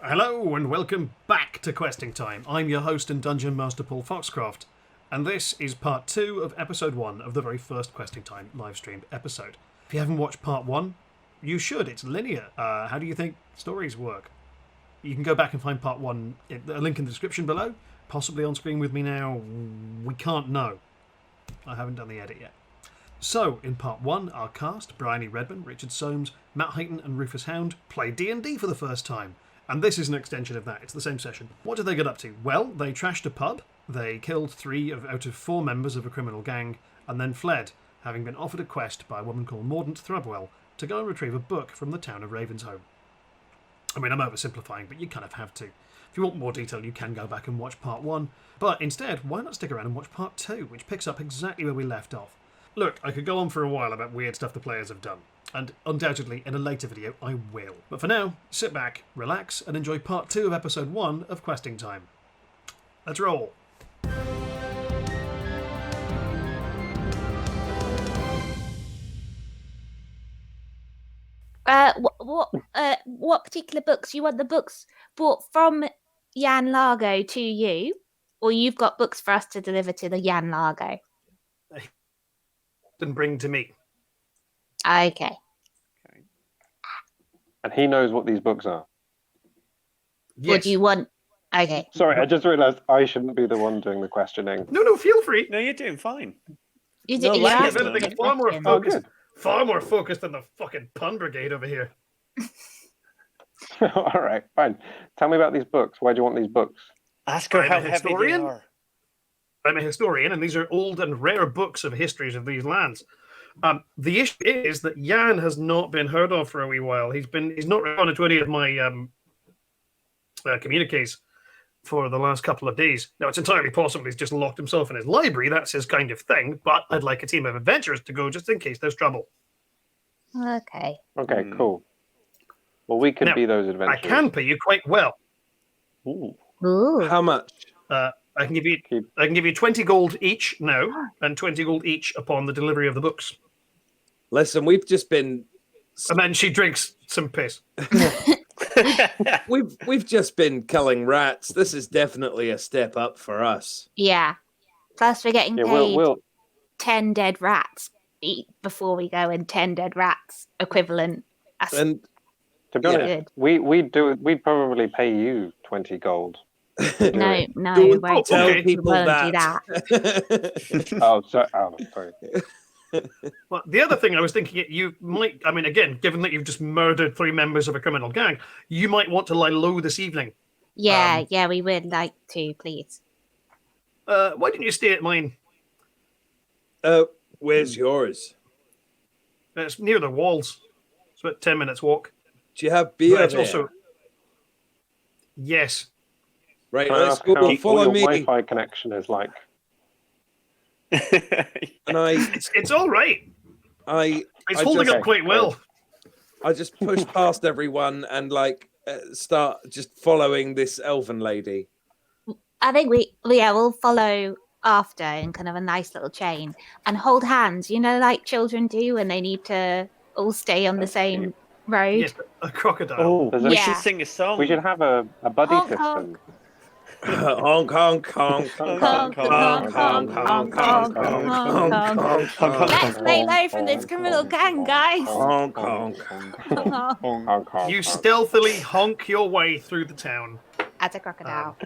Hello and welcome back to Questing Time. I'm your host and Dungeon Master Paul Foxcroft, and this is part 2 of episode 1 of the very first Questing Time live streamed episode. If you haven't watched part 1, you should. It's linear. How do you think stories work? You can go back and find part 1, a link in the description below, possibly on screen with me now. We can't know. I haven't done the edit yet. So, in part 1, our cast, Briony, Redman, Richard Soames, Matt Highton and Rufus Hound, played D&D for the first time. And this is an extension of that. It's the same session. What did they get up to? Well, they trashed a pub, they killed 3 out of 4 members of a criminal gang, and then fled, having been offered a quest by a woman called Mordant Thrubwell to go and retrieve a book from the town of Ravensholm. I mean, I'm oversimplifying, but you kind of have to. If you want more detail, you can go back and watch part 1. But instead, why not stick around and watch part 2, which picks up exactly where we left off. Look, I could go on for a while about weird stuff the players have done. And undoubtedly, in a later video, I will. But for now, sit back, relax, and enjoy part 2 of episode 1 of Questing Time. Let's roll. What particular books? You want the books brought from Jan Largo to you, or you've got books for us to deliver to the Jan Largo? And bring to me. Okay. And he knows what these books are. Yes. What do you want? Okay. Sorry, I just realised I shouldn't be the one doing the questioning. No, feel free. No, you're doing fine. You No, you're like asking anything, the far more question. focused. good. Far more focused than the fucking pun brigade over here. All right, fine. Tell me about these books. Why do you want these books? Ask her I'm how a heavy they historian. are. I'm a historian, and these are old and rare books of histories of these lands. The issue is that Jan has not been heard of for a wee while. He's not responded to any of my communiques for the last couple of days. Now, it's entirely possible he's just locked himself in his library. That's his kind of thing. But I'd like a team of adventurers to go just in case there's trouble. Okay. Okay, cool. Well, we could Now, be those I adventurers. can pay you quite well. Ooh. Ooh. How much? I can give you 20 gold each now, and 20 gold each upon the delivery of the books. Listen, we've just been And then she drinks some piss. we've just been killing rats. This is definitely a step up for us. Yeah. Plus, we're getting Yeah, paid we'll 10 dead rats before we go, and 10 dead rats equivalent. That's And to be Yeah. honest, good. we'd probably pay you 20 gold. No, Don't we won't tell okay. people won't do that. Oh, sorry. Well, the other thing I was thinking, you might, I mean, again, given that you've just murdered 3 members of a criminal gang, you might want to lie low this evening. Yeah, we would like to, please. Why didn't you stay at mine? Where's yours? It's near the walls. It's about 10 minutes walk. Do you have beer But it's there? also... Yes. Right, Can I let's ask go. how Follow your me. Wi-Fi connection is like? And It's all right. I It's holding just- up quite well. I just push past everyone and start just following this elven lady. I think we'll follow after in kind of a nice little chain and hold hands, like children do when they need to all stay on the same road. Yes, a crocodile. Oh, There's we Yeah. should sing a song. We should have a buddy Honk, system. Honk, honk, honk, Honk, honk, honk, honk, honk, honk, honk, honk, honk, honk, honk, Let's lay low from this criminal gang, guys. honk, honk. Honk, honk, You honk. stealthily honk your way through the town As a crocodile.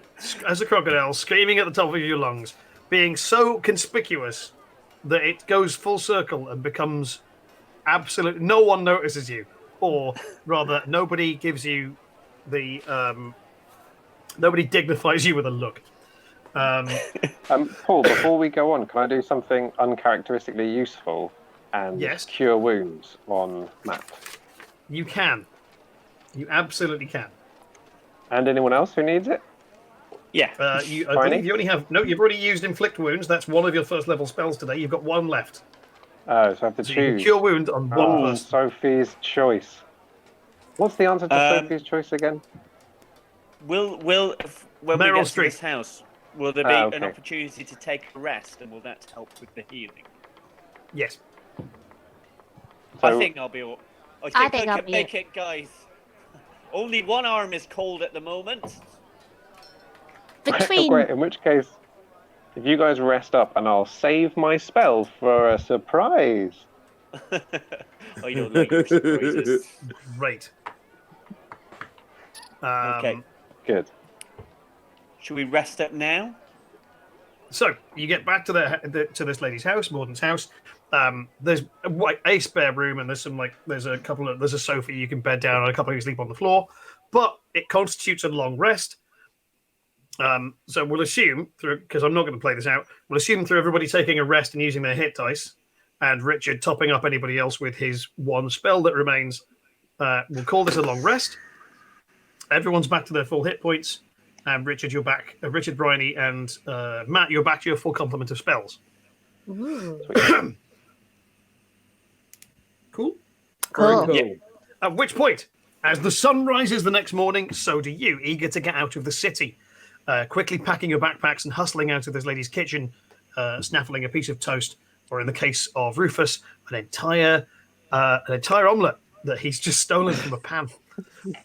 as a crocodile, screaming at the top of your lungs, being so conspicuous that it goes full circle and becomes absolute. No one notices you, or rather, nobody gives you the. Nobody dignifies you with a look. Paul, before we go on, can I do something uncharacteristically useful and Yes. cure wounds on Matt? You can. You absolutely can. And anyone else who needs it? Yeah. I Tiny? believe you only have. No, you've already used inflict wounds. That's one of your first level spells today. You've got 1 left. Oh, so I have to So you can choose. cure wounds on one Oh, person. Sophie's choice. What's the answer to Um, Sophie's choice again? When we Meryl get to Streep. this house, will there be Okay. an opportunity to take a rest, and will that help with the healing? Yes. I So- think I'll be all. I think I I'll can be- make it, guys. Only one arm is cold at the moment. Between Great. In which case, if you guys rest up, and I'll save my spell for a surprise. Oh, you don't like your surprises. Great. Okay. Good. Should we rest up now? So you get back to to this lady's house, Morden's house. There's a spare room, and there's a sofa you can bed down, and a couple of you sleep on the floor. But it constitutes a long rest. So we'll assume, because I'm not going to play this out, we'll assume through everybody taking a rest and using their hit dice, and Richard topping up anybody else with his one spell that remains. We'll call this a long rest. Everyone's back to their full hit points, and Richard, you're back. Richard, Briony, and Matt, you're back to your full complement of spells. Cool. cool. Cool. Yeah. At which point, as the sun rises the next morning, so do you, eager to get out of the city. Quickly packing your backpacks and hustling out of this lady's kitchen, snaffling a piece of toast, or in the case of Rufus, an entire omelette that he's just stolen from a pan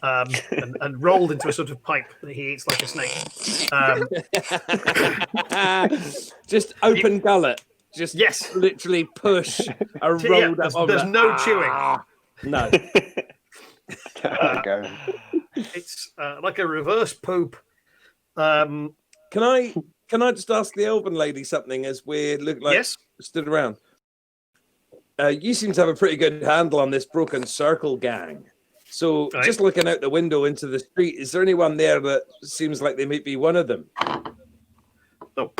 and rolled into a sort of pipe that he eats like a snake. Just open gullet. Just Yes. literally push a rolled there's up omelette. no chewing. No. There we go. It's like a reverse poop. Can I just ask the elven lady something as we look like Yes. stood around? You seem to have a pretty good handle on this broken circle gang. So Right. just looking out the window into the street, is there anyone there that seems like they might be one of them? Oh,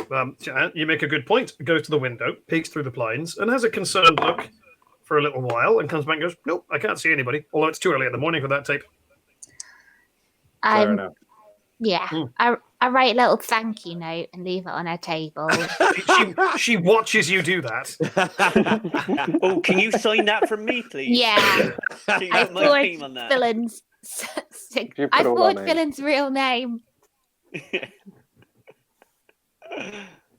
you make a good point. Goes to the window, peeks through the blinds, and has a concerned look for a little while, and comes back and goes, "Nope, I can't see anybody." Although it's too early in the morning for that tape. Fair enough. Yeah. I write a little thank you note and leave it on her table. She watches you do that. Oh, can you sign that for me, please? Yeah. Can you I put my name on that? Phillin's You put I all our thought names. Phillin's real name.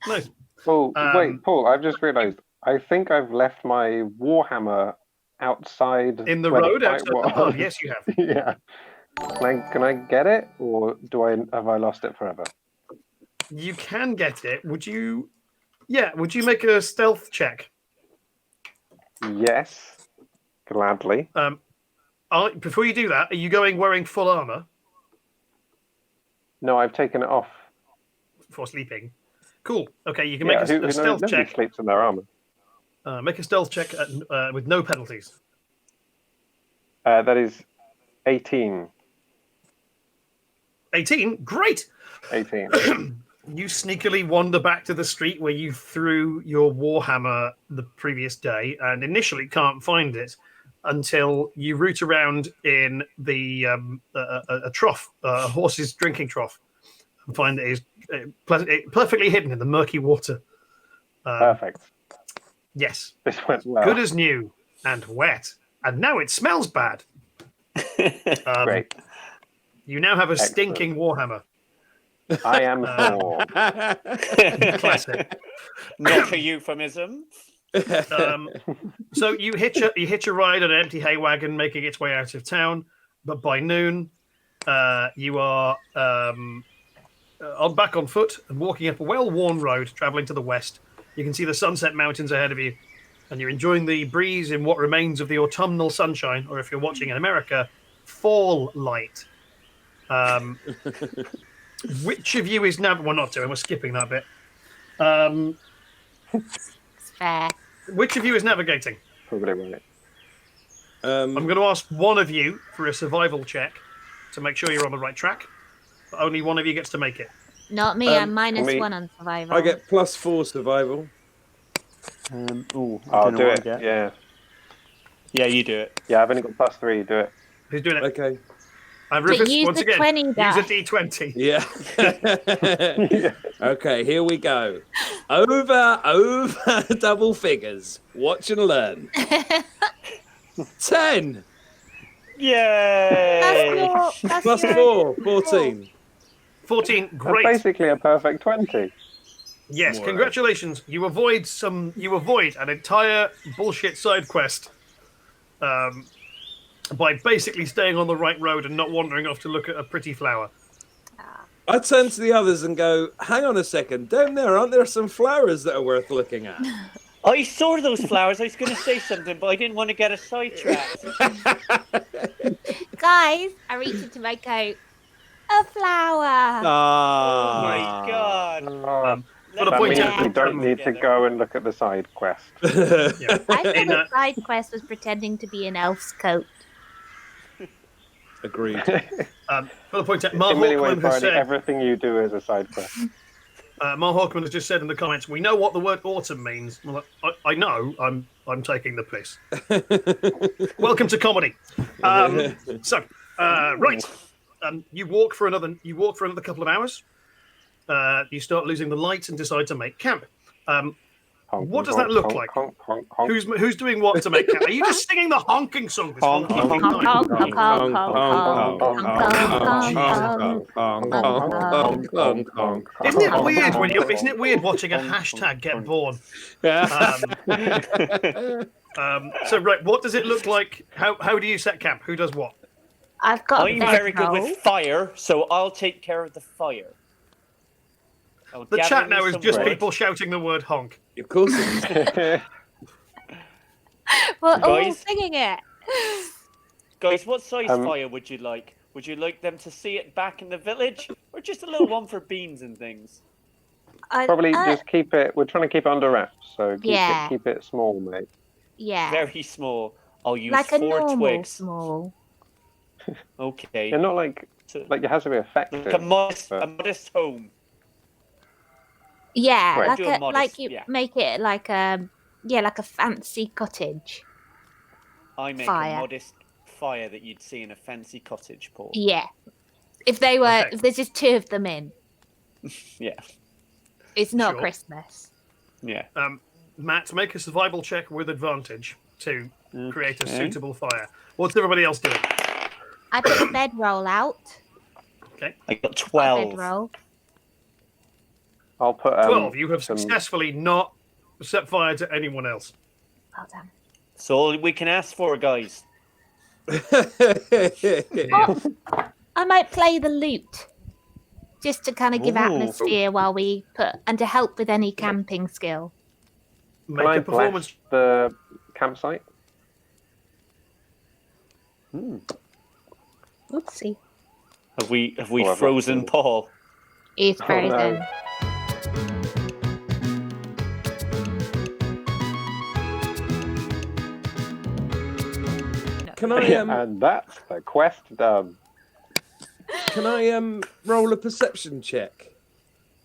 Nice. Paul, Um, wait, Paul, I've just realised. I think I've left my Warhammer outside In the where road fight outside the was. pub. Yes, you have. Yeah. Can I get it, or have I lost it forever? You can get it. Would you? Yeah. Would you make a stealth check? Yes, gladly. Before you do that, are you going wearing full armor No, I've taken it off. for sleeping? Cool. Okay, you can make a stealth nobody check. sleeps in their armor. Make a stealth check with no penalties. That is 18. 18. Great. 18. You sneakily wander back to the street where you threw your warhammer the previous day, and initially can't find it until you root around in the a trough, a horse's drinking trough, and find it is perfectly hidden in the murky water. Perfect. Yes, This went well. good as new and wet, and now it smells bad. Great. You now have a Excellent. stinking warhammer. I am Thor. Classic. Not a euphemism. So you hitch a ride on an empty hay wagon, making its way out of town. But by noon, you are back on foot and walking up a well-worn road, traveling to the west. You can see the Sunset Mountains ahead of you, and you're enjoying the breeze in what remains of the autumnal sunshine, or if you're watching in America, fall light. Which of you is now? Well, not doing. We're skipping that bit. It's fair. Which of you is navigating? Probably right. I'm going to ask one of you for a survival check to make sure you're on the right track. But only one of you gets to make it. Not me. I'm minus me- 1 on survival. I get +4 survival. I'll do it. Yeah. Yeah, you do it. Yeah, I've only got +3. Do it. Who's doing it? Okay. And But Rufus, use once the again, 20 use die. a d20. Yeah. Okay, here we go. Over double figures. Watch and learn. 10 Yay! That's +4, 14. 14, That's great. basically a perfect 20. Yes, More or congratulations. You avoid an entire bullshit side quest. by basically staying on the right road and not wandering off to look at a pretty flower. I turn to the others and go, hang on a second, down there, aren't there some flowers that are worth looking at? I saw those flowers. I was going to say something, but I didn't want to get a sidetracked. Guys, I reach into my coat. A flower. Oh my god. But a That point means out- we don't need to go and look at the side quest. Yeah. I thought In the side quest was pretending to be an elf's coat. Agreed. For the point out, Mar In many ways, Hawkman has Briony, said, everything you do is a side quest. Mar Hawkman has just said in the comments, we know what the word autumn means. Well, I know. I'm taking the piss. Welcome to comedy. Right. You walk for another couple of hours. You start losing the light and decide to make camp. What does that look like? Honk, honk, honk. Who's doing what to make camp? Are you just singing the honking song? This Honk, honky honk, time? Isn't it weird isn't it weird watching a hashtag get born? So right, what does it look like? How do you set camp? Who does what? I've got a I'm very good bedroll. with fire, so I'll take care of the fire. I'll The gather chat me now is some just wood. people shouting the word honk. Of course it is. We're all Guys. singing it. Guys, what size Um, fire would you like? Would you like them to see it back in the village? Or just a little one for beans and things? Probably just keep it. We're trying to keep it under wraps, so Yeah. keep it small, mate. Yeah. Very small. I'll use Like a 4 normal twigs. small. Okay. You're not like So- it has to be effective. Like a modest but- home. Yeah, Right. Do a modest, like you yeah. make it like a fancy cottage. I make Fire. a modest fire that you'd see in a fancy cottage, Paul. Yeah. If there's just 2 of them in, Yeah. it's not Sure. Christmas. Yeah. Matt, make a survival check with advantage to create a Okay. suitable fire. What's everybody else doing? I put the bedroll out. I got A 12. bedroll. I'll put 12. You have some- successfully not set fire to anyone else. Well done. So all we can ask for, guys. Oh, I might play the lute. Just to kind of give Ooh. atmosphere while we put, and to help with any camping skill. Make Can I a performance. bless the campsite? Oopsie. Have we Oh, I've frozen not- Paul? He's Oh, frozen. no. Can I And that's the quest done. roll a perception check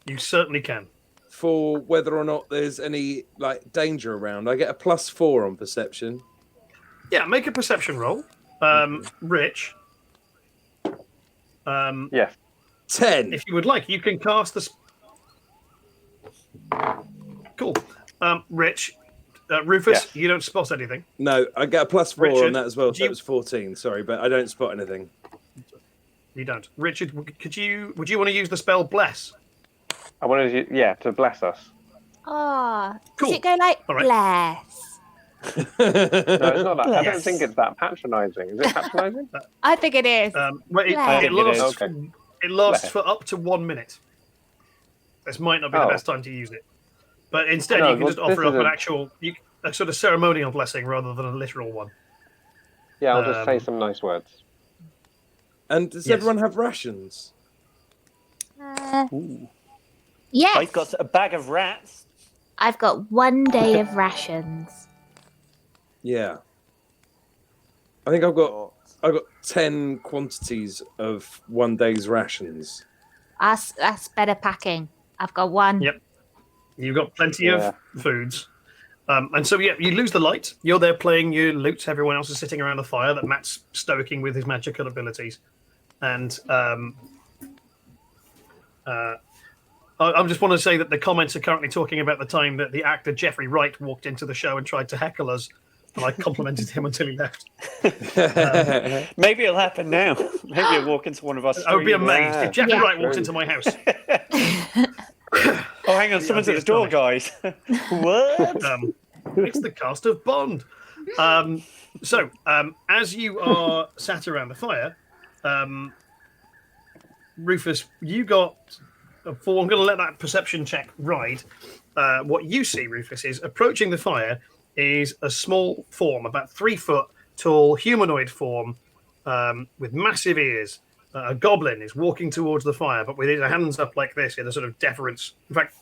You certainly can. for whether or not there's any like danger around? I get a +4 on perception. Yeah, make a perception roll. Rich. Yes. 10. If you would like, you can cast the. Cool. Rich. Rufus, Yes. you don't spot anything. No, I get a +4 Richard, on that as well. do So you- it was 14. Sorry, but I don't spot anything. You don't. Richard, would you want to use the spell Bless? I wanted you, to bless us. Oh, Cool. does it go like All right. bless? No, it's not that. I don't Yes. think it's that patronising. Is it patronising? I think it is. Well, Bless. I it think it lasts. is. It lasts Bless. for up to 1 minute. This might not be the Oh. best time to use it, but instead No, you can well, just offer this up is an a- actual, a sort of ceremonial blessing rather than a literal one. Yeah, I'll just say Um, some nice words. And does Yes. everyone have rations? Yes. I've got a bag of rats. I've got 1 day of rations. Yeah. I think I've got 10 quantities of 1 day's rations. That's better packing. I've got 1. Yep. You've got plenty Yeah. of foods. And so, yeah, you lose the light. You're there playing your lute. Everyone else is sitting around the fire that Matt's stoking with his magical abilities. And I just want to say that the comments are currently talking about the time that the actor Jeffrey Wright walked into the show and tried to heckle us. And I complimented him until he left. Maybe it'll happen now. Maybe he'll walk into one of us. I would be amazed Yeah. if Jeffrey Yeah. Wright walked into my house. Oh, hang on, someone's at the door, guys. What? It's the cast of Bond. As you are sat around the fire, Rufus, you got. I'm going to let that perception check ride. What you see, Rufus, is approaching the fire is a small form, about 3 foot tall, humanoid form with massive ears. A goblin is walking towards the fire, but with his hands up like this in a sort of deference. In fact,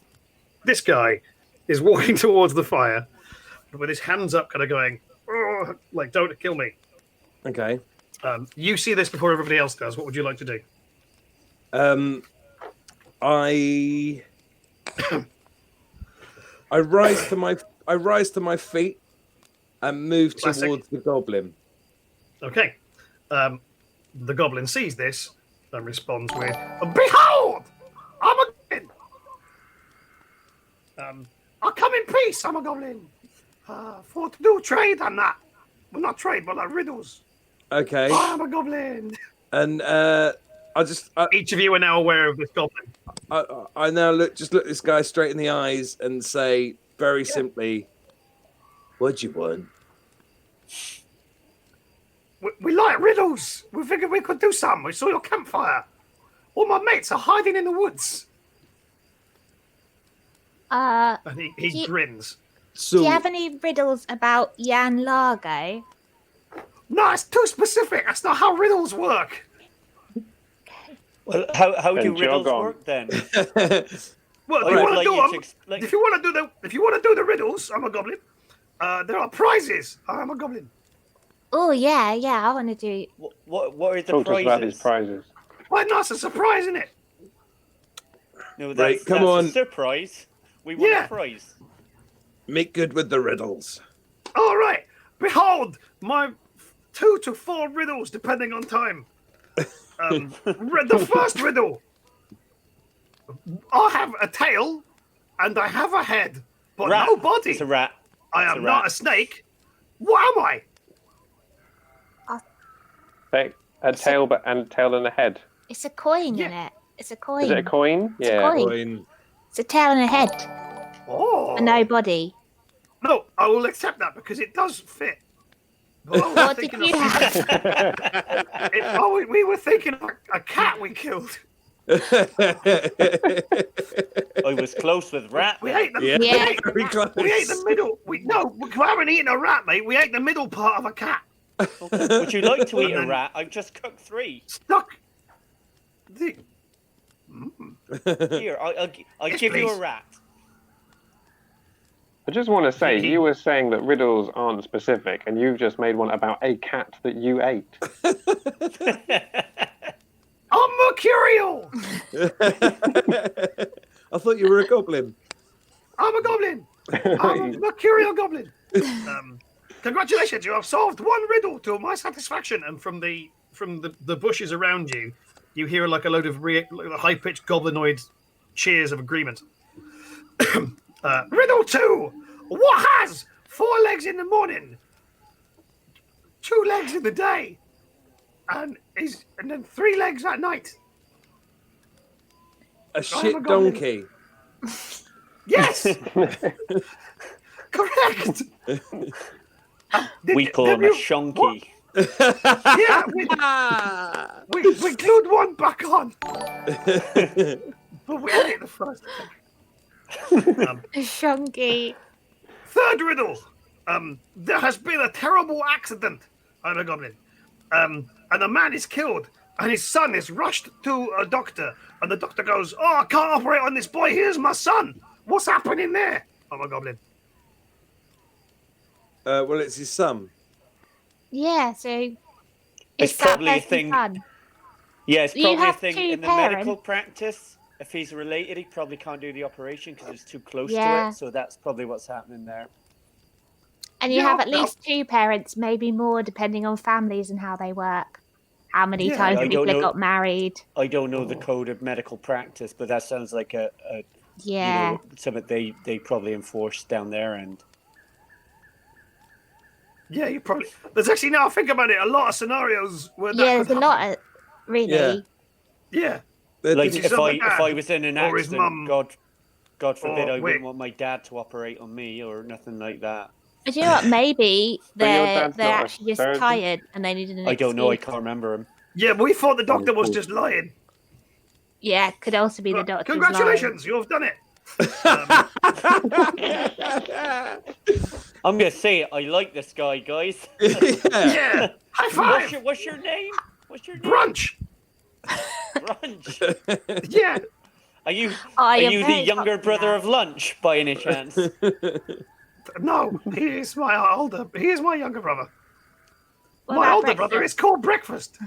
this guy is walking towards the fire, but with his hands up, kind of going, "Oh," like, don't kill me. Okay. You see this before everybody else does. What would you like to do? I rise to my feet and move Classic. towards the goblin. Okay. The goblin sees this and responds with, "Behold! I'm a goblin! I come in peace, I'm a goblin. For to do trade and that. Well, not trade, but like riddles. Okay. I'm a goblin." And Each of you are now aware of this goblin. I now look this guy straight in the eyes and say very simply, "What you want?" We like riddles. We figured we could do something. We saw your campfire. All my mates are hiding in the woods. And he grins. So Do you have any riddles about Jan Largo? No, it's too specific. That's not how riddles work. Well, how do Then riddles jog on. work then? Well, I if you would want to like do you them, to explain. if you want to do the riddles, I'm a goblin. There are prizes. I'm a goblin. Oh yeah, I want to do. What are the Talk to us about these prizes? prizes. Why not? It's a surprise, isn't it? No, Right, come that's on. a surprise. We want Yeah. a prize. make good with the riddles. All right. Behold, my 2 to 4 riddles, depending on time. The first riddle. I have a tail, and I have a head, but Rat. no body. It's a rat. I It's am a not rat. a snake. What am I? A tail and a head. It's a coin Yeah. in it. It's a coin. Is it a coin? It's a Yeah. coin. Coin. It's a tail and a head, Oh. but no body. No, I will accept that because it does fit. But I was What did thinking you of- have? we were thinking of a cat we killed. I was close with rat. We ate the Yeah, Yeah. very close. We ate the middle. We haven't eaten a rat, mate. We ate the middle part of a cat. Would you like to eat a rat? I've just cooked 3. Stuck. Here, I'll Yes, give you a please. rat. I just want to say, you were saying that riddles aren't specific, and you've just made one about a cat that you ate. I'm mercurial. I thought you were a goblin. I'm a goblin. I'm a mercurial goblin. Congratulations, you have solved 1 riddle to my satisfaction. And from the bushes around you, you hear like a load of high-pitched goblinoid cheers of agreement. Riddle 2. What has 4 legs in the morning, 2 legs in the day, and then 3 legs at night? A shit a goblin. donkey. Yes, correct. We call him a shonky. Yeah, we glued 1 back on, but we ate the first. Shonky. 3rd riddle. There has been a terrible accident. I'm a goblin. And a man is killed, and his son is rushed to a doctor, and the doctor goes, "Oh, I can't operate on this boy. Here's my son. What's happening there?" I'm a goblin. Well, it's his son. Yeah, so It's it's that probably a person's thing. son. Yeah, it's You probably a have thing 2 in the parents. medical practice. If he's related, he probably can't do the operation because it's too close to Yeah. it. So that's probably what's happening there. And you Yeah, have at no. least 2 parents, maybe more, depending on families and how they work. How many Yeah, times I people don't have know. got married. I don't know the code of medical practice, but that sounds like a Yeah. you know, something they probably enforce down there. And Yeah, you probably. There's actually, now I think about it, a lot of scenarios where that Yeah, could there's a lot happen. of really. Yeah. Yeah. like Is it if something I bad? was in an Or his accident, mum? God forbid, Or- I wait. wouldn't want my dad to operate on me or nothing like that. Do you know what? Maybe But your they're dad's not a actually just surgeon? tired and they needed an I don't know. I excuse. can't remember him. Yeah, but we thought the doctor was cool. just lying. Yeah, could also be the doctor's Congratulations, you've done it. I'm gonna say it. I like this guy, guys. Yeah, high five. What's your name? What's your name? Brunch. Brunch. Yeah. Are you I are am you the very younger popular. brother of Lunch by any chance? No, he is my younger brother. What My about older brother is breakfast? called Breakfast.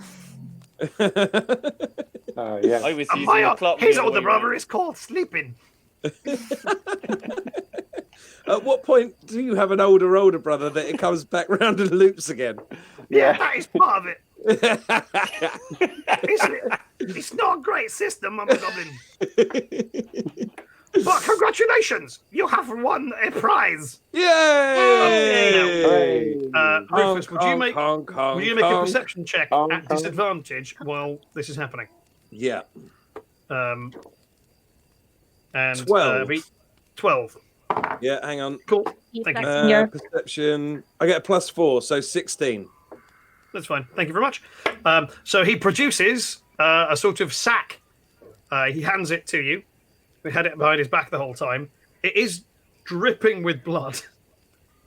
Yeah. I was And using the clock. his the other older way brother round. is called Sleeping. At what point do you have an older brother that it comes back round and loops again? Yeah, Yeah. that is part of it. It's not a great system, I'm a goblin. But congratulations, you have won a prize. Yay! Rufus, would you make honk, honk, would you make a honk. perception check Honk, at honk. disadvantage while this is happening? Yeah. And 12. 12. Yeah, hang on. Cool. You Thank you. flexing your- Perception. I get a +4, so 16. That's fine. Thank you very much. So he produces a sort of sack. He hands it to you. We had it behind his back the whole time. It is dripping with blood.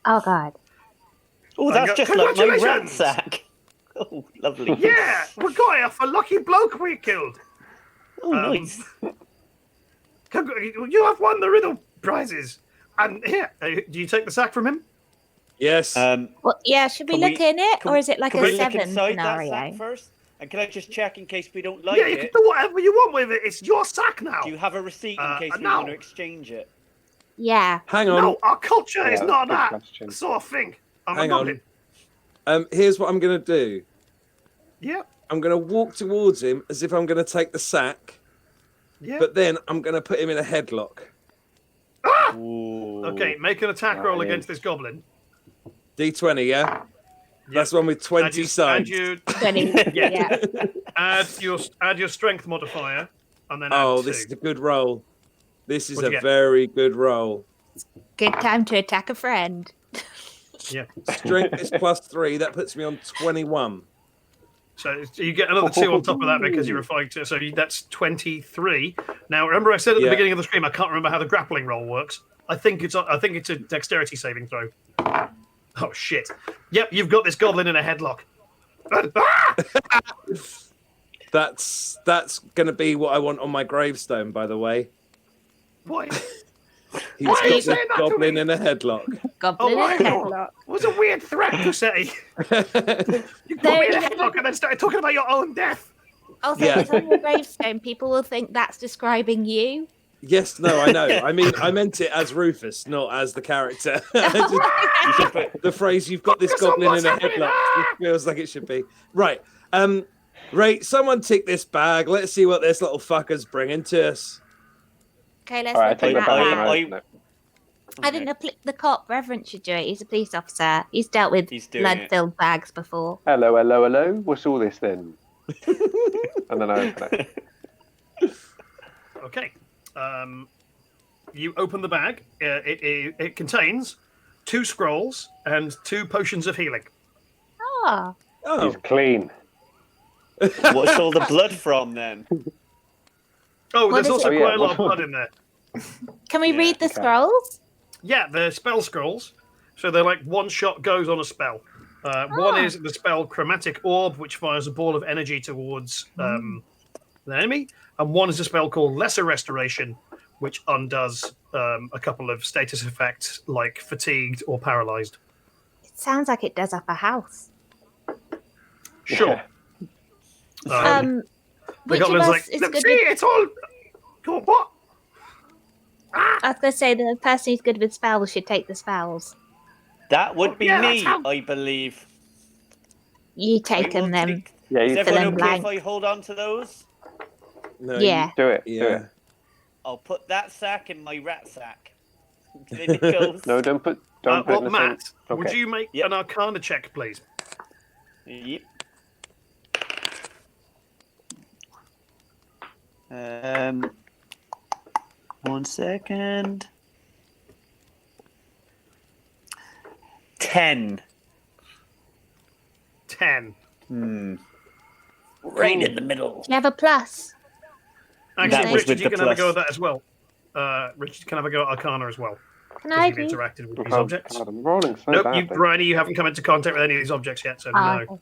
Oh god. Oh, that's just like my rat Congratulations! sack. Oh, lovely. Yeah, we got it off a lucky bloke we killed. Oh, nice. You have won the riddle prizes. And here, do you take the sack from him? Yes. Well, yeah, should we Can look we- in it, or is it like Can a we look 7 inside that sack scenario? first? And can I just check in case we don't like Yeah, you can it? do whatever you want with it. It's your sack now. Do you have a receipt in case we no. want to exchange it? Yeah. hang on. No, our culture is Yeah, not good that question. sort of thing. I'm Hang a on. goblin. Here's what I'm going to do. Yeah, I'm going to walk towards him as if I'm going to take the sack, yeah. but then I'm going to put him in a headlock. Ah! Ooh. Okay, make an attack roll Right. against this goblin. D20, yeah? That's the one with 20 Add sides. you 20. Yeah. Yeah. add your strength modifier, and then add Oh, 2. this is a good roll. This is What'd a you get? very good roll. Good time to attack a friend. Yeah. Strength is +3. That puts me on 21. So you get another 2 on top of that because you're referring to. So that's 23. Now, remember I said at the Yeah. beginning of the stream I can't remember how the grappling roll works. I think it's a dexterity saving throw. Oh shit! Yep, you've got this goblin in a headlock. Ah! That's going to be what I want on my gravestone, by the way. Why? He's Why are you got saying this that to goblin me? in a headlock. Goblin Oh, in a wow. headlock. It was a weird threat to say. You put me in a headlock and then started talking about your own death. Also, Yeah. if it's on your gravestone, people will think that's describing you. Yes, no, I know. I mean, I meant it as Rufus, not as the character. You should put, The phrase "you've got this Focus on goblin what's in a happening. headlock" Ah! it feels like it should be right. Ray, someone tick this bag. Let's see what this little fucker's bringing to us. Okay, let's All right, I look take at the that. bag and I I- open it. I didn't know the cop Reverend should do it. He's a police officer. He's dealt with He's doing blood-filled bags before. Hello, hello, hello. What's all this then? And then I open it. Okay. You open the bag. It contains 2 scrolls and 2 potions of healing. Oh, Oh, He's clean. what's all the blood from then? Oh, What there's is also it? Oh, quite yeah, a lot of what- blood in there. can we Yeah, read the okay. scrolls? Yeah, they're spell scrolls. So they're like one shot goes on a spell. One is the spell Chromatic Orb, which fires a ball of energy towards the enemy. And one is a spell called Lesser Restoration, which undoes a couple of status effects like fatigued or paralyzed. It sounds like it does up a house. Sure. The which of goblin's us like, is "Look, good see, with... it's all... Go, what? I was going to say the person who's good with spells should take the spells. That would be yeah, that's me, how- I believe. You I take will them then. take- Yeah, Is you everyone Phillin okay if blank. I hold on to those? no, Yeah. do it. Do yeah. it. I'll put that sack in my rat sack. In it goes. No, don't put. Don't put Well, in the Matt, same- would Okay. you make Yep. an Arcana check, please? Yep. 1 second. 10. 10. Right in the middle. Do you have a plus? Actually, That was Richard, with you the can have a go at plus. that as well. Richard can have a go at Arcana as well. Can Because I you've do? interacted with these Oh, objects. God, I'm rolling so Nope, badly. Briony, you haven't come into contact with any of these objects yet, so no. Okay.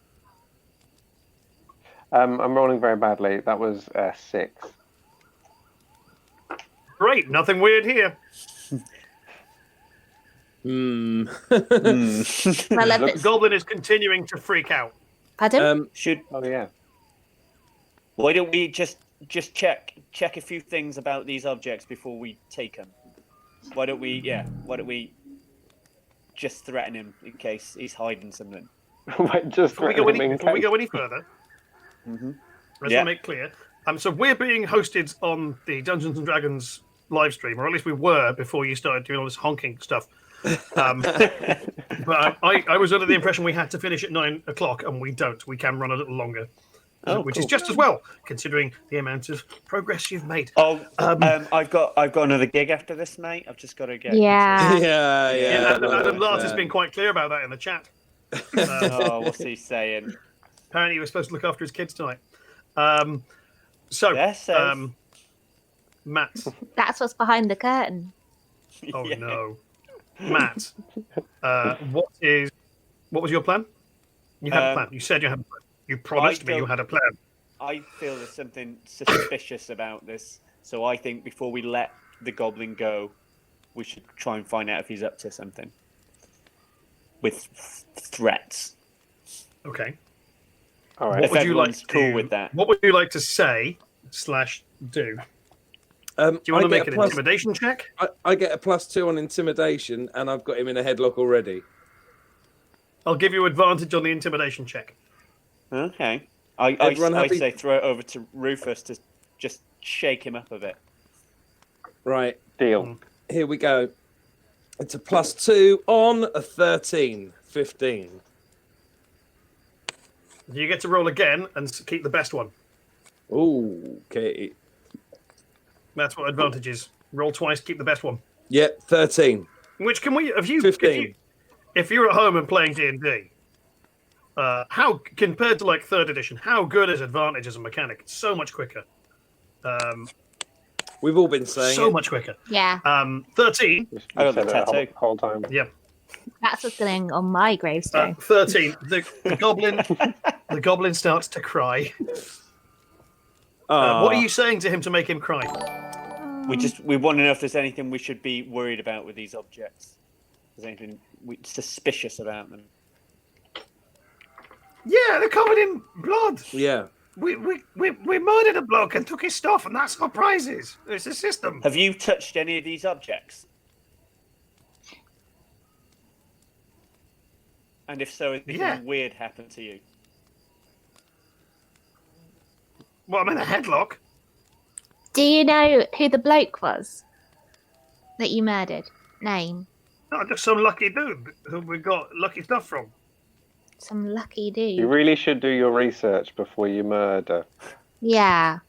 I'm rolling very badly. That was 6. Great, nothing weird here. Well, The goblin is continuing to freak out. pardon? Should Oh, yeah. Why don't we just check a few things about these objects before we take them? Why don't we just threaten him in case he's hiding something? Wait, just Before we go any further, I just want to make clear. So we're being hosted on the Dungeons and Dragons live stream, or at least we were before you started doing all this honking stuff. But I was under the impression we had to finish at 9 o'clock, and we don't. We can run a little longer, which is just as well, considering the amount of progress you've made. Oh, I've got another gig after this, mate. I've just got to get. Yeah. Adam Lart has been quite clear about that in the chat. Oh, what's he saying? Apparently, he was supposed to look after his kids tonight. Yes, Matt. That's what's behind the curtain. Oh Yeah. no, Matt. What was your plan? You had a plan. You said you had a plan. You promised me you had a plan. I feel there's something suspicious about this, so I think before we let the goblin go, we should try and find out if he's up to something with threats. Okay. All right. If everyone's cool with that. What would you like to say / do? Do you want to make an intimidation check? I get a +2 on intimidation, and I've got him in a headlock already. I'll give you advantage on the intimidation check. Okay. I say throw it over to Rufus to just shake him up a bit. Right. Deal. Here we go. It's a +2 on a 13. 15. You get to roll again and keep the best one. Ooh, okay. That's what advantage is. Roll twice, keep the best one. Yep, 13. Which can we? 15. If you're at home and playing D&D, how compared to like 3rd edition, how good is advantage as a mechanic? It's so much quicker. We've all been saying so it. much quicker. Yeah. 13. I got the said it tattoo. the whole time. Yeah. That's what's going on my gravestone. 13. The goblin starts to cry. What are you saying to him to make him cry? We want to know if there's anything we should be worried about with these objects. Is there anything suspicious about them? Yeah, they're covered in blood. Yeah. We murdered a bloke and took his stuff, and that's our prizes. It's a system. Have you touched any of these objects? And if so, has anything weird happened to you? Well, I'm in a headlock. Do you know who the bloke was that you murdered? Name? Not just some lucky dude who we got lucky stuff from. Some lucky You dude. really should do your research before you murder. Yeah.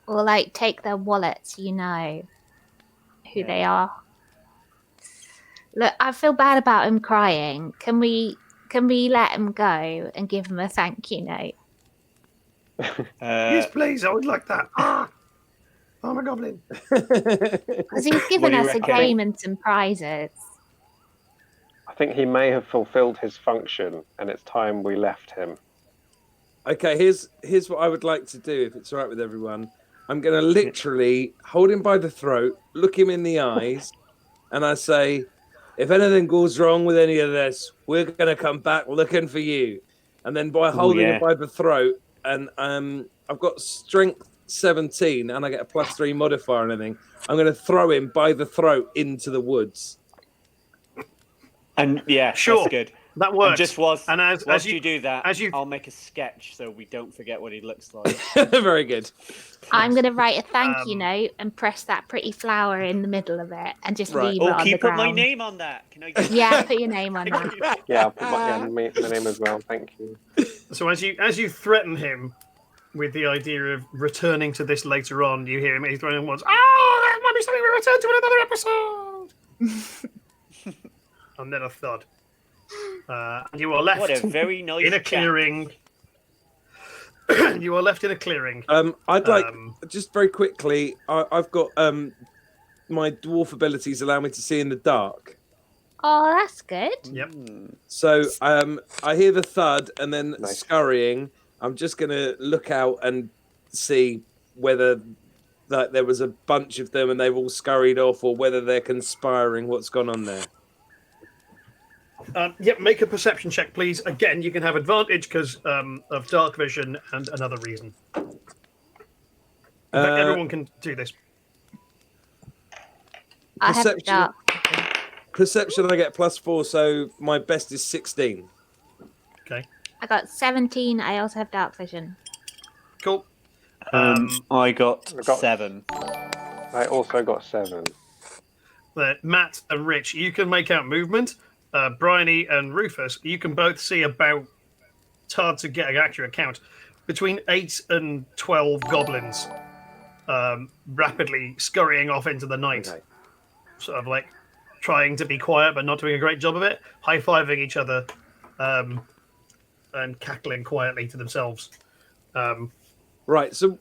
Or like take their wallets, you know who they are. Look, I feel bad about him crying. Can we let him go and give him a thank you note? Yes, please. I would like that. I'm a goblin. Because he's given do you us a reckon? game and some prizes. I think he may have fulfilled his function, and it's time we left him. Okay, here's what I would like to do, if it's all right with everyone. I'm going to literally hold him by the throat, look him in the eyes, and I say, if anything goes wrong with any of this, we're going to come back looking for you. And then by holding him by the throat, and I've got strength 17, and I get a +3 modifier and everything, I'm going to throw him by the throat into the woods. And yeah, Sure. that's good. That works. And just whilst as you do that, as you- I'll make a sketch so we don't forget what he looks like. Very good. I'm going to write a thank you note and press that pretty flower in the middle of it and just Right. leave Oh, it on can the you put ground. my name on that? Can I? Yeah, put your name on that. Yeah, I'll put my name as well. Thank you. So as you threaten him with the idea of returning to this later on, you hear him. He's throwing once. Oh, that might be something we return to in another episode. And then a thud. And you are left What a very nice in a chap. clearing. You are left in a clearing. I'd like just very quickly. I've got my dwarf abilities allow me to see in the dark. Oh, that's good. Yep. So I hear the thud and then scurrying. I'm just gonna look out and see whether there was a bunch of them and they've all scurried off, or whether they're conspiring. What's gone on there? Yep, make a perception check, please. Again, you can have advantage because of dark vision and another reason. In fact, everyone can do this. I have Perception. dark. Perception, I get +4, so my best is 16. Okay, I got 17. I also have dark vision. cool. I got 7. I also got 7. Matt and Rich, you can make out movement. Briony and Rufus, you can both see about, it's hard to get an accurate count, between 8 and 12 goblins rapidly scurrying off into the night. Okay. Sort of like trying to be quiet but not doing a great job of it, high-fiving each other and cackling quietly to themselves. Right. So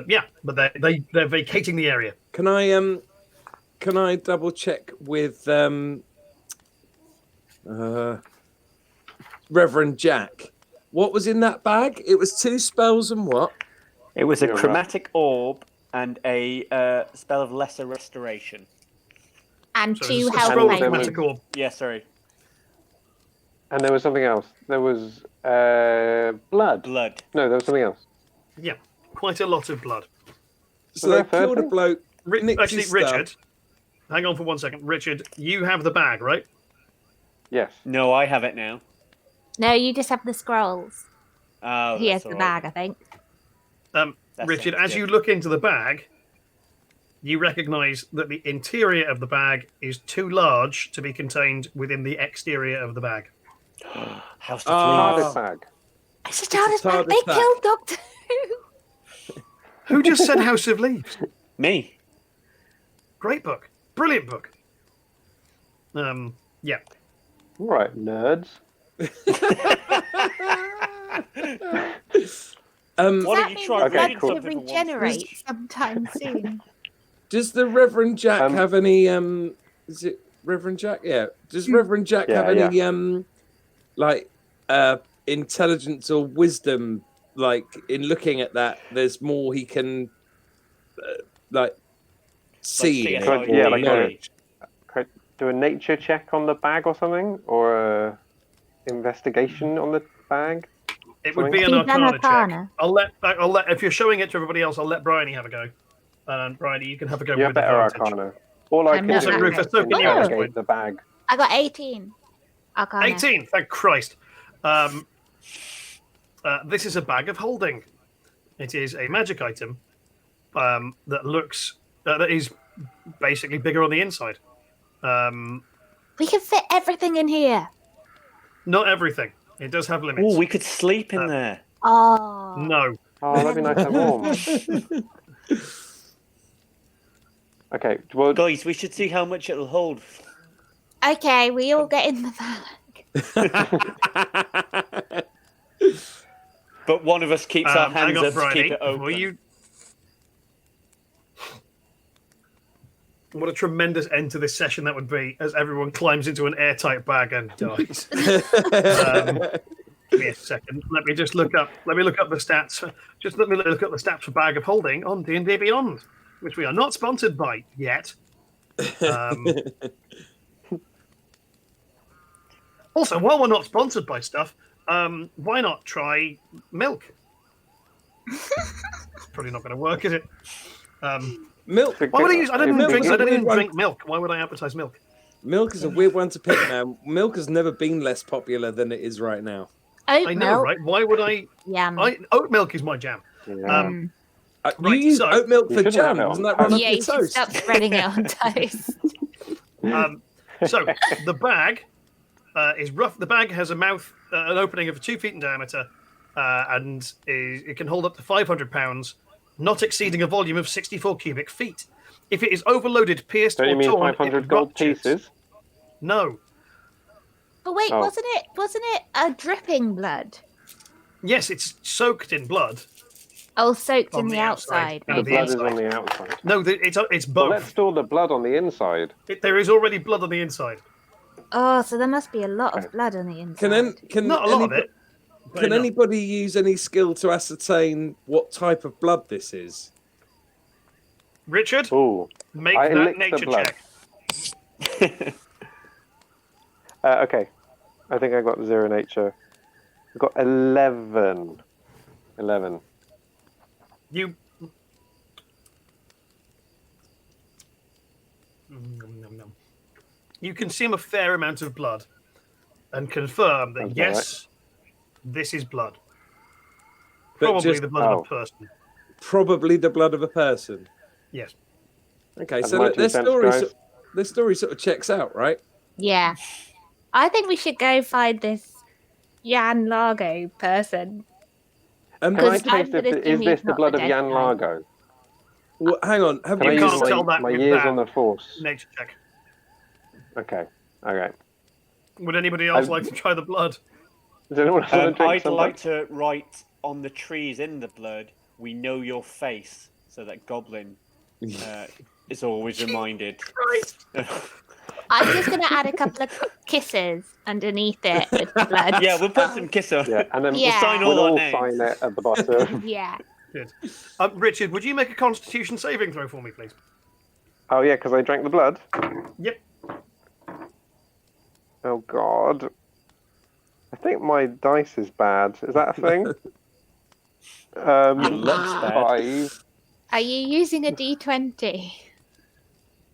yeah, but they're vacating the area. can I double check with Reverend Jack? What was in that bag? It was 2 spells and what? It was a You're chromatic orb and a spell of lesser restoration. And So 2 it's a health scroll of pages. chromatic orb. Yeah, sorry. And there was something else. There was blood. Blood. No, there was something else. Yeah, quite a lot of blood. So Was they there a third killed a thing? bloke. nicked Actually, his stuff. Richard, hang on for 1 second. Richard, you have the bag, right? Yes. No, I have it now. No, you just have the scrolls. Oh, He has that's the all right. bag, I think. That Richard, sounds as good. you look into the bag, you recognise that the interior of the bag is too large to be contained within the exterior of the bag. House of Ah. Leaves. TARDIS bag. It's a TARDIS bag. TARDIS They bag. killed Doctor Who. Who just said House of Leaves? Me. Great book. Brilliant book. Yeah. All right, nerds. Why Does don't that you mean try the Okay, blood reading cool. to something for once? regenerate sometime soon? Does the Reverend Jack Um, have any? Is it Reverend Jack? Yeah. Does Reverend Jack Yeah, have any? Like intelligence or wisdom? Like in looking at that, there's more he can see. see in how it, it or yeah, like knowledge. Could do a nature check on the bag or something, or a investigation on the bag. It would be Have an you done Arcana check. Arcana? I'll let. If you're showing it to everybody else, I'll let Bryony have a go. And Bryony, you can have a go You have with better advantage. Arcana. All I I'm can not do that is Rufus, so can you at this investigate point? the bag. I got 18. Arcana. 18. Thank Christ. This is a bag of holding. It is a magic item that looks that is basically bigger on the inside. We can fit everything in here. Not everything. It does have limits. Oh, we could sleep in there. Oh. No. Oh, that'd be nice and warm. Okay, well, Guys, we should see how much it'll hold. Okay, we all get in the bag. But one of us keeps our hang hands on, up to Bryony. keep it Before open. you... What a tremendous end to this session that would be as everyone climbs into an airtight bag and dies. Give me a second. Let me look up the stats. Just let me look up the stats for Bag of Holding on D&D Beyond, which we are not sponsored by yet. Also, while we're not sponsored by stuff, why not try milk? It's probably not going to work, is it? Milk. Why would I use? I don't Milk drink. is I a don't weird even one. drink milk. Why would I advertise milk? Milk is a weird one to pick now. Milk has never been less popular than it is right now. Oat I know, milk. right? Why would I? Yum. Oat milk is my jam. yeah. Right, you use so- oat milk You for shouldn't have jam. it on Doesn't that toast. run Yeah, off you your should toast? stop spreading it on toast. So the bag is rough. The bag has a mouth, an opening of 2 feet in diameter, and it can hold up to 500 pounds, not exceeding a volume of 64 cubic feet. If it is overloaded, pierced, Don't you or mean torn, 500 it gold ruptures. pieces? No. But wait, Oh. wasn't it a dripping blood? Yes, it's soaked in blood. Oh, soaked On in the the outside. outside. No, The the blood is inside. on the outside. No, it's Well, let's both. store the blood on the inside. There is already blood on the inside. Oh, so there must be a lot Okay. of blood on the inside. Can Not a lot of it. but Can enough. anybody use any skill to ascertain what type of blood this is? Richard, Ooh. make I that licked the nature blood. check. Okay. I think I got 0 nature. I got 11. 11. You. You consume a fair amount of blood and confirm that Sounds about yes, this is blood. But Probably just- the blood of oh. a person. Probably the blood of a person. Yes. Okay, That's so my 2 cents, guys. this story sort of checks out, right? Yeah. I think we should go find this Jan Largo person. Can I Because taste I'm gonna is assume this he's the not blood the of dead Jan guy. Largo? Hang on. Have Can I You you use can't tell my, that my with years that. on the force? Nature check. Okay. Okay. Would anybody else I've- like to try the blood? Does anyone else want to drink I'd some like blood? to write on the trees in the blood, "We know your face," so that Goblin is always reminded. I'm just going to add a couple of kisses underneath it with the blood. Yeah, we'll put some kiss on. Yeah, and then Yeah. sign all we'll our all names. sign it at the bottom. Yeah. Good. Richard, would you make a Constitution saving throw for me, please? Oh yeah, because I drank the blood. Yep. Oh god. I think my dice is bad. Is that a thing? Your luck's bad. 5. Are you using a D20?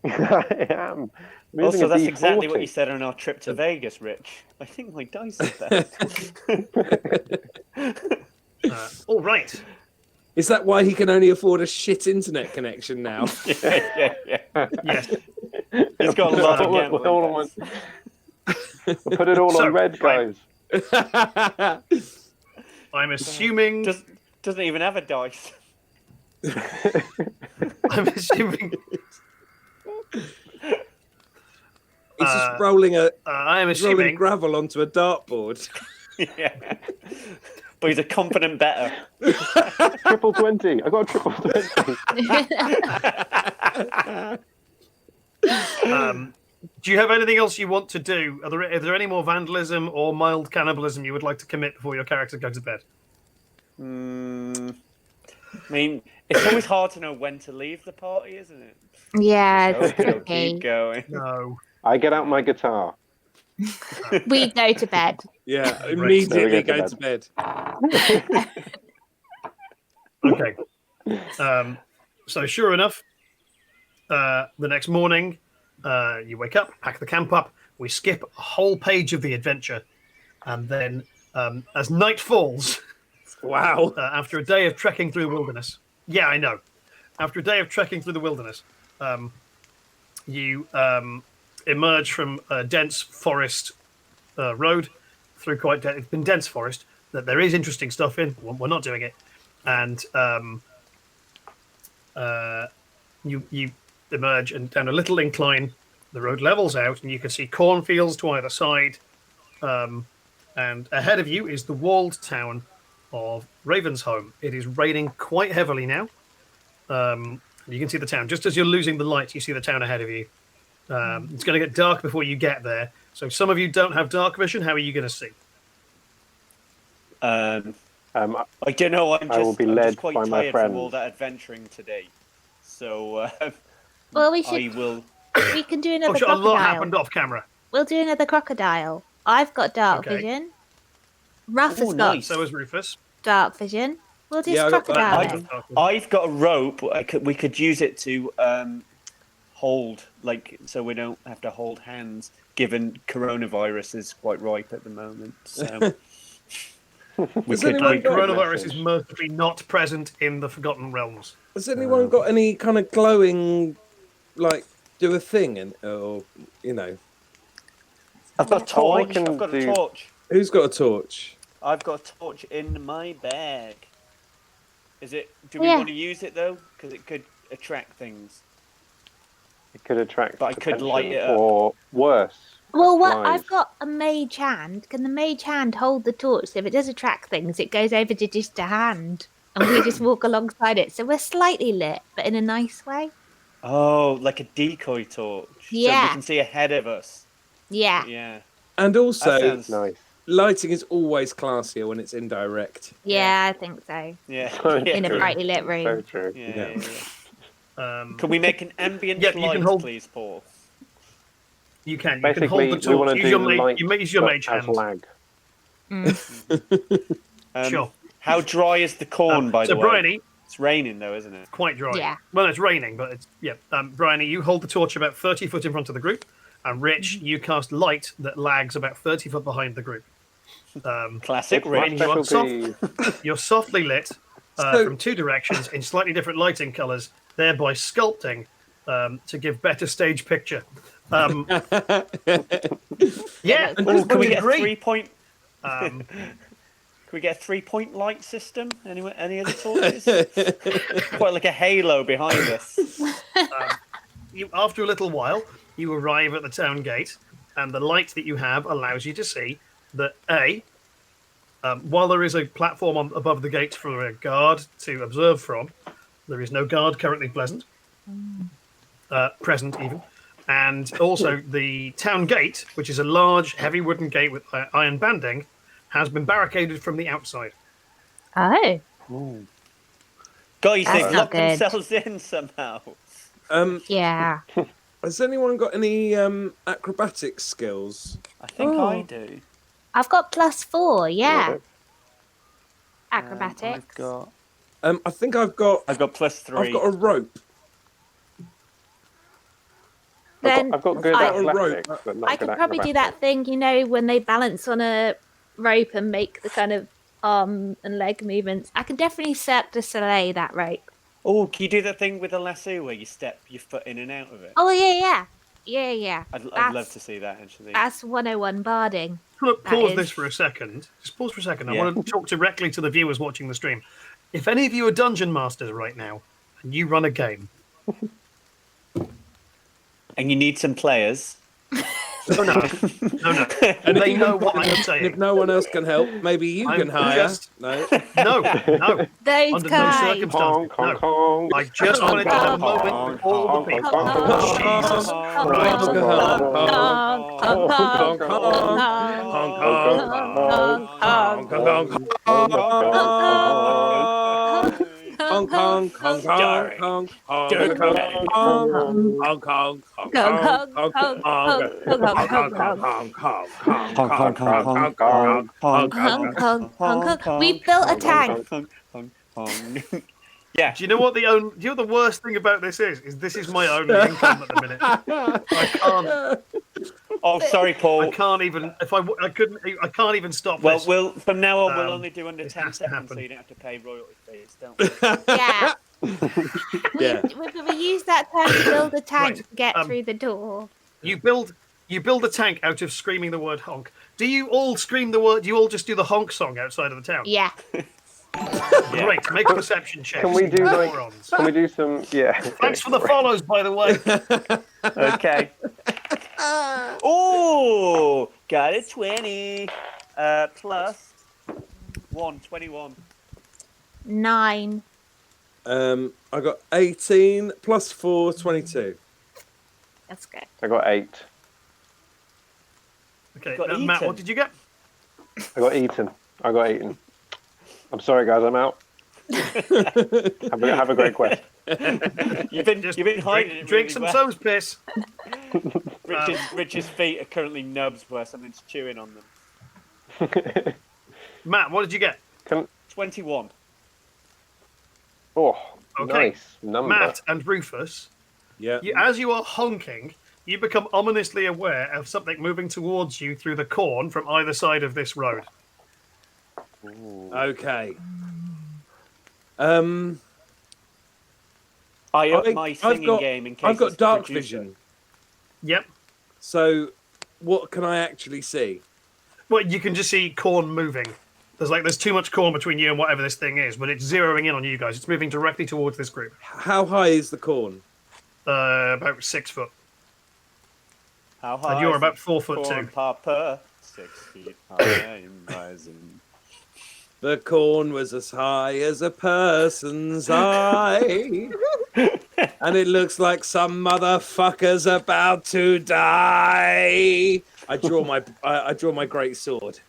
I am. I'm using Also, a that's D40. exactly what you said on our trip to Vegas, Rich. I think my dice is bad. All right. Is that why he can only afford a shit internet connection now? yeah. Yes. He's got a lot of We'll gambling all on debts. We'll put it all So, on red, right. guys. I'm assuming. Doesn't even have a dice. I'm assuming. He's just rolling I am rolling assuming. gravel onto a dartboard. Yeah. But he's a confident bettor. Triple 20. I got a triple 20. Do you have anything else you want to do? Are there any more vandalism or mild cannibalism you would like to commit before your character goes to bed? I mean, it's always hard to know when to leave the party, isn't it? Yeah, So it's we'll tricky. keep going. No. I get out my guitar. We go to bed. Yeah, There immediately we go go to bed. Okay. So sure enough, the next morning, you wake up, pack the camp up. We skip a whole page of the adventure, and then as night falls, Wow. after a day of trekking through the wilderness. Yeah, I know. After a day of trekking through the wilderness, you emerge from a dense forest road through quite. It's been dense forest that there is interesting stuff in. We're not doing it, and you emerge and down a little incline. The road levels out, and you can see cornfields to either side. And ahead of you is the walled town of Ravensholm. It is raining quite heavily now. You can see the town. Just as you're losing the light, you see the town ahead of you. It's going to get dark before you get there. So some of you don't have dark vision. How are you going to see? I don't know. I'm I will just, be I'm led just quite by my tired friends. from all that adventuring today. So Well, we I will. we can do Oh, another sure, a lot crocodile. happened off camera. We'll do another crocodile. I've got dark Okay. vision. Ruff has Ooh, got nice. So is Rufus. dark vision. We'll do Yeah, I got that. crocodile. then. I've got a rope. We could use it to hold, so we don't have to hold hands. Given coronavirus is quite ripe at the moment, so we Has could. anyone We, got- Coronavirus is mercifully not present in the Forgotten Realms. Has anyone got any kind of glowing, do a thing, or I've got a Oh, I torch. can I've got a do- torch. who's got a torch? I've got a torch in my bag. Is it? Do we Yeah. want to use it though? Because it could attract things. It could attract But I could light attention, it up. or worse, Well, what Flies. I've got a mage hand. Can the mage hand hold the torch? So if it does attract things, it goes over to just a hand, and we just walk alongside it. So we're slightly lit, but in a nice way. Oh, like a decoy torch. So we Yeah. can see ahead of us. Yeah, Yeah. And That also, sounds Nice. lighting is always classier when it's indirect. yeah, I think so. Yeah. So yeah. In a true. brightly lit So room. true. Yeah. Um, Can we make an ambient Yeah, you light, can hold- please, Paul? You can Basically, hold the we torch. want to Use do your the mage. light, You use your but mage as hand. lag. Sure. How dry is the corn, by so the way? Briony, It's raining, though, isn't it? quite dry. Yeah. Well, it's raining, but it's Briony, you hold the torch about 30 foot in front of the group, and Rich, you cast light that lags about 30 foot behind the group. Classic It's my Rich. you are specialty. You're softly lit So- from two directions in slightly different lighting colours, thereby sculpting to give better stage picture. Yeah, And Oh, can we get a agree. 3-point? Um, Can we get a 3-point light system? Any other torches? Quite like a halo behind us. After a little while, you arrive at the town gate, and the light that you have allows you to see that while there is a platform above the gate for a guard to observe from, there is no guard currently present even. And also, the town gate, which is a large, heavy wooden gate with iron banding, has been barricaded from the outside. Oh, Guys, That's they've not locked good. themselves in somehow. yeah. Has anyone got any acrobatic skills? I think Oh. I do. I've got +4, yeah. Okay. Acrobatics. I think I've got I've got +3. I've got a rope. Then I've got good I- athletics, but not I good could probably do acrobatics. that thing, when they balance on a rope and make the kind of arm and leg movements. I can definitely Cirque du Soleil that rope. Oh, can you do that thing with a lasso where you step your foot in and out of it? Oh, yeah. Yeah. I'd love That's- to see that, actually. That's 101 barding. I'm going to That pause is- this for a second. Just pause for a second. I Yeah. want to talk directly to the viewers watching the stream. If any of you are dungeon masters right now and you run a game, And you need some players. no, they know what I'm And if saying. no one else can help, maybe you I'm can hire. just- No. No. Those Under no guys. circumstances. Honk, honk, No. honk. I just wanted to have a moment with all the Honk, people. honk, honk, Jesus honk, Christ. honk, Hong Kong, Hong Kong, Starring Hong Kong, Dirk Hong Benedict. Kong, Hong Kong, Hong Kong, Hong Kong, Hong Kong. We built a tank. Yeah. Do you know what the worst thing about this is? This is my only income at the minute. I Oh, sorry, Paul. can't even. If I couldn't. I can't even stop Well, this. from now on, we'll Um, only do under this 10 has to seconds, happen. so you don't have to pay royalty fees, don't we? Yeah. Yeah. We use that time to build a tank Right, to get um, through the door. You build a tank out of screaming the word honk. Do you all scream the word? Do you all just do the honk song outside of the town? Yeah. Great. Make a perception check. Can we do like? Morons. Can we do some? Yeah. Thanks for the follows, by the way. Okay. Oh, got a 20. Plus 1, 21. 9. I got 18 plus 4, 22. That's good. I got 8. Okay, Got Matt, eaten. what did you get? I got eaten. I'm sorry, guys. I'm out. Have a great quest. You've been hiding it Drink really some well. Soames piss. Rich's feet are currently nubs where something's chewing on them. Matt, what did you get? 21. Oh, Okay. nice number. Matt and Rufus, Yeah. as you are honking, you become ominously aware of something moving towards you through the corn from either side of this road. Okay. I up I've my got- singing game in case I've got it's dark producer. vision. Yep. So, what can I actually see? Well, you can just see corn moving. There's too much corn between you and whatever this thing is, but it's zeroing in on you guys. It's moving directly towards this group. How high is the corn? About 6 foot. How high? And you're is about the 4'2". corn, Papa? 6 feet high and rising. The corn was as high as a person's eye. And it looks like some motherfucker's about to die. I draw my great sword.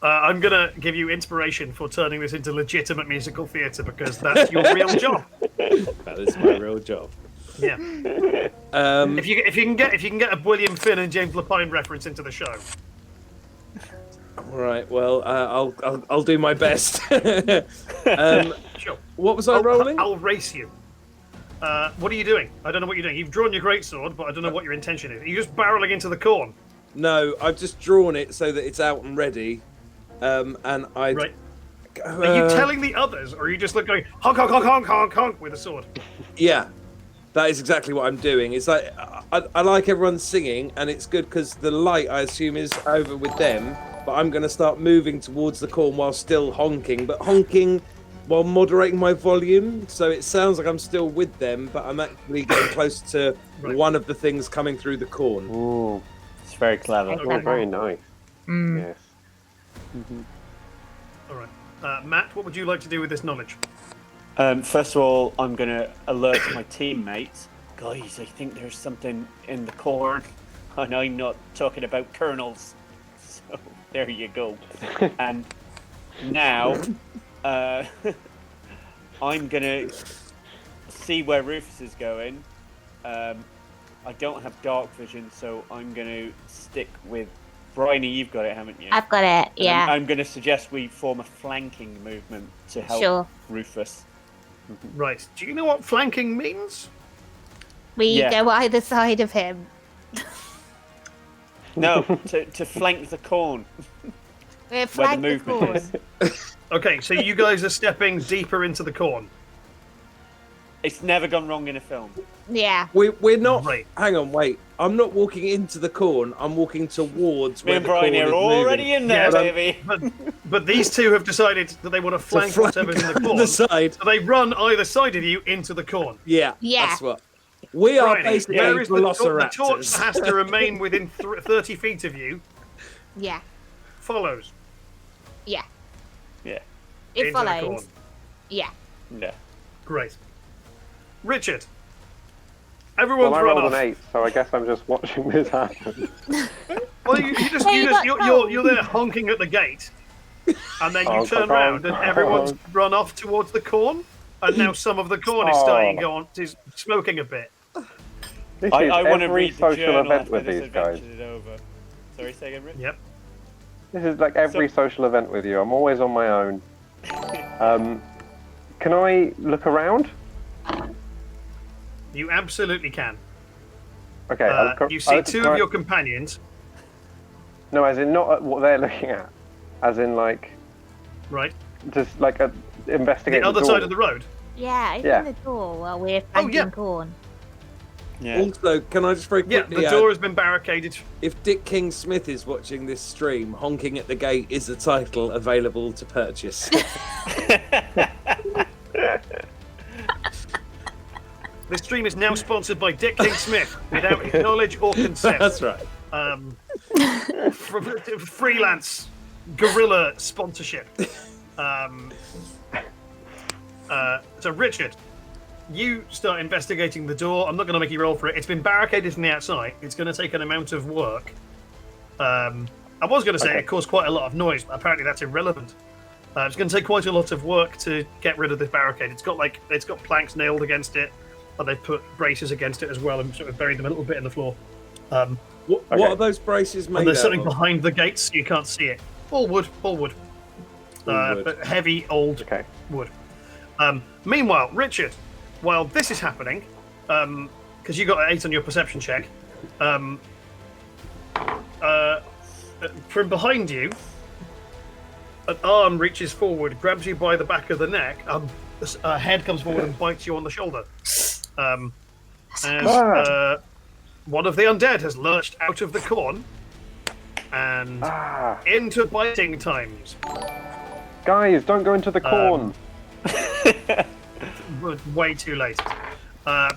I'm gonna give you inspiration for turning this into legitimate musical theatre because that's your real job. That is my real job. Yeah. If you can get a William Finn and James Lapine reference into the show. Right. Well, I'll do my best. Sure. What was I rolling? I'll race you. What are you doing? I don't know what you're doing. You've drawn your greatsword, but I don't know what your intention is. Are you just barreling into the corn? No, I've just drawn it so that it's out and ready. And I. Right. Are you telling the others, or are you just going honk honk honk honk honk honk with a sword? Yeah, that is exactly what I'm doing. It's like I like everyone singing, and it's good because the light, I assume, is over with them. But I'm going to start moving towards the corn while still honking, but honking while moderating my volume, so it sounds like I'm still with them, but I'm actually getting close to one of the things coming through the corn. Ooh, It's very clever. oh, very nice. Yes. All right. Matt, what would you like to do with this knowledge? First of all, I'm going to alert my teammates. Guys, I think there's something in the corn, and I'm not talking about kernels. So there you go. And now, I'm going to see where Rufus is going. I don't have dark vision, so I'm going to stick with Briony. You've got it, haven't you? I've got it. And Yeah. I'm going to suggest we form a flanking movement to help Rufus. Right. Do you know what flanking means? We go either side of him. No, to flank the corn. We're Where the flank the movement corn. is. Okay, so you guys are stepping deeper into the corn. It's never gone wrong in a film. Yeah. We're not. Right. Hang on, wait. I'm not walking into the corn. I'm walking towards Me where and the corn Briony is are already moving. in there, Yeah, baby. But these two have decided that they want to flank flank whatever's in the on corn. the side. So they run either side of you into the corn. Yeah. Yeah. That's what. We are Briony, basically where is the torch velociraptors. that has to remain within 30 feet of you Yeah. follows Yeah. Yeah. It into the corn. follows. Yeah. Yeah. Great. Richard. Everyone's Well, I run rolled off. an 8, so I guess I'm just watching this happen. Well, you you're there honking at the gate, and then you Honk, turn honk, round and honk. everyone's run off towards the corn, and now some of the corn is starting to go on, is smoking a bit. This I is want to every read the social journal event after with this these guys. adventure is over. Sorry, say again, Rich? Yep. This is like every social event with you. I'm always on my own. Can I look around? You absolutely can. Okay. You see two of your companions. No, as in not at what they're looking at. As in like Right. just like investigate The other door. side of the road. Yeah. Open Yeah. the door while we're Oh, flanking yeah. corn. Yeah. Also, can I just very Yeah, quickly the add, door has been barricaded. if Dick King Smith is watching this stream, honking at the gate is the title available to purchase. This stream is now sponsored by Dick King Smith without his knowledge or consent. That's right. Freelance guerrilla sponsorship. So Richard, you start investigating the door. I'm not going to make you roll for it. It's been barricaded from the outside. It's going to take an amount of work. I was going to say it caused quite a lot of noise, but apparently that's irrelevant. It's going to take quite a lot of work to get rid of this barricade. It's got planks nailed against it, but they've put braces against it as well and sort of buried them a little bit in the floor. What are those braces made And there's out something of? behind the gates, you can't see it. All wood. Wood. But heavy old Okay. wood. Meanwhile, Richard, while this is happening, because you got an 8 on your perception check, from behind you, an arm reaches forward, grabs you by the back of the neck, a head comes forward and bites you on the shoulder. As one of the undead has lurched out of the corn and into biting times. Guys, don't go into the corn. Way too late.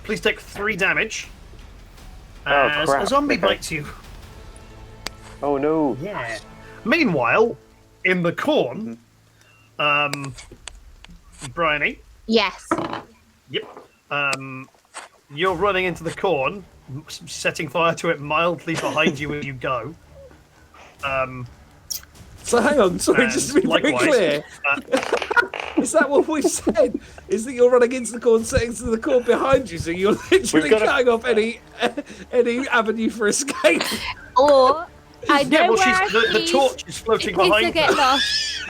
Please take 3 damage Oh, as crap. a zombie Okay. bites you. Oh no. Yeah. Meanwhile, in the corn, Briony, Yes. yep, you're running into the corn, setting fire to it mildly behind you as you go. So hang on, sorry, And just to be very likewise, clear. Is that what we've said? Is that you're running into the corn, setting to the corn behind you, so you're literally cutting off any avenue for escape? Or I know yeah, well, where the torch is floating in case I behind get her. lost.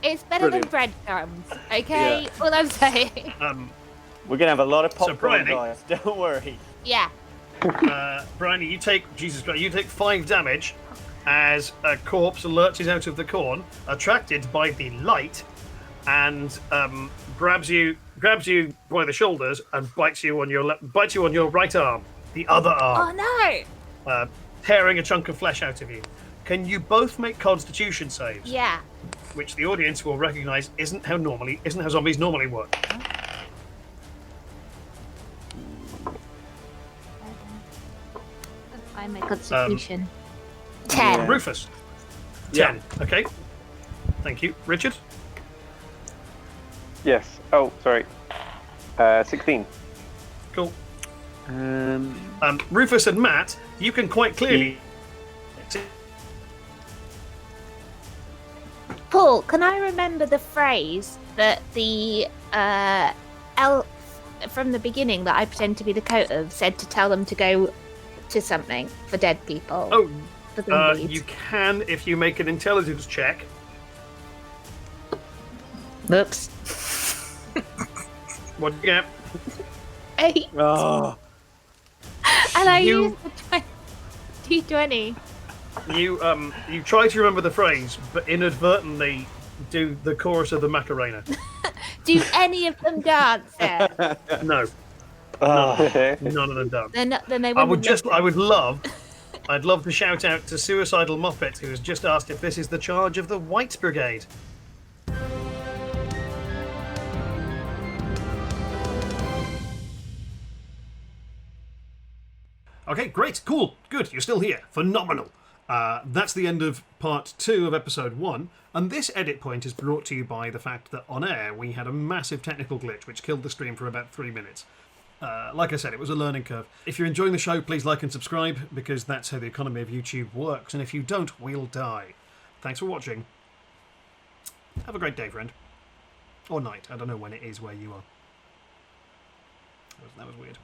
It's better Brilliant. than breadcrumbs, okay? All I'm saying. We're gonna have a lot of popcorn, Briony- guys. Don't worry. Yeah. Briony, you take 5 damage as a corpse lurches out of the corn, attracted by the light, and grabs you by the shoulders and bites you on your right arm, the other arm, Oh no! tearing a chunk of flesh out of you. Can you both make Constitution saves? Yeah. Which the audience will recognise isn't how zombies normally work. I make Constitution. 10. Rufus. Yeah. 10. Okay. Thank you, Richard. Yes. Oh, sorry. 16. Cool. Rufus and Matt, you can quite clearly. Paul, can I remember the phrase that the elf from the beginning that I pretend to be the coat of said to tell them to go to something for dead people? Oh, for zombies. you can if you make an intelligence check. Whoops. What do you get? 8. Oh, And I You- used the D20. You try to remember the phrase, but inadvertently do the chorus of the Macarena. Do any of them dance there? No, Oh. none of them done. Then they I wouldn't would I'd love to shout out to Suicidal Muppet, who has just asked if this is the charge of the White Brigade. Okay, great, cool, good, you're still here. Phenomenal. That's the end of part 2 of episode 1, and this edit point is brought to you by the fact that on air we had a massive technical glitch which killed the stream for about 3 minutes. Like I said, it was a learning curve. If you're enjoying the show, please like and subscribe, because that's how the economy of YouTube works, and if you don't, we'll die. Thanks for watching. Have a great day, friend. Or night. I don't know when it is where you are. That was weird.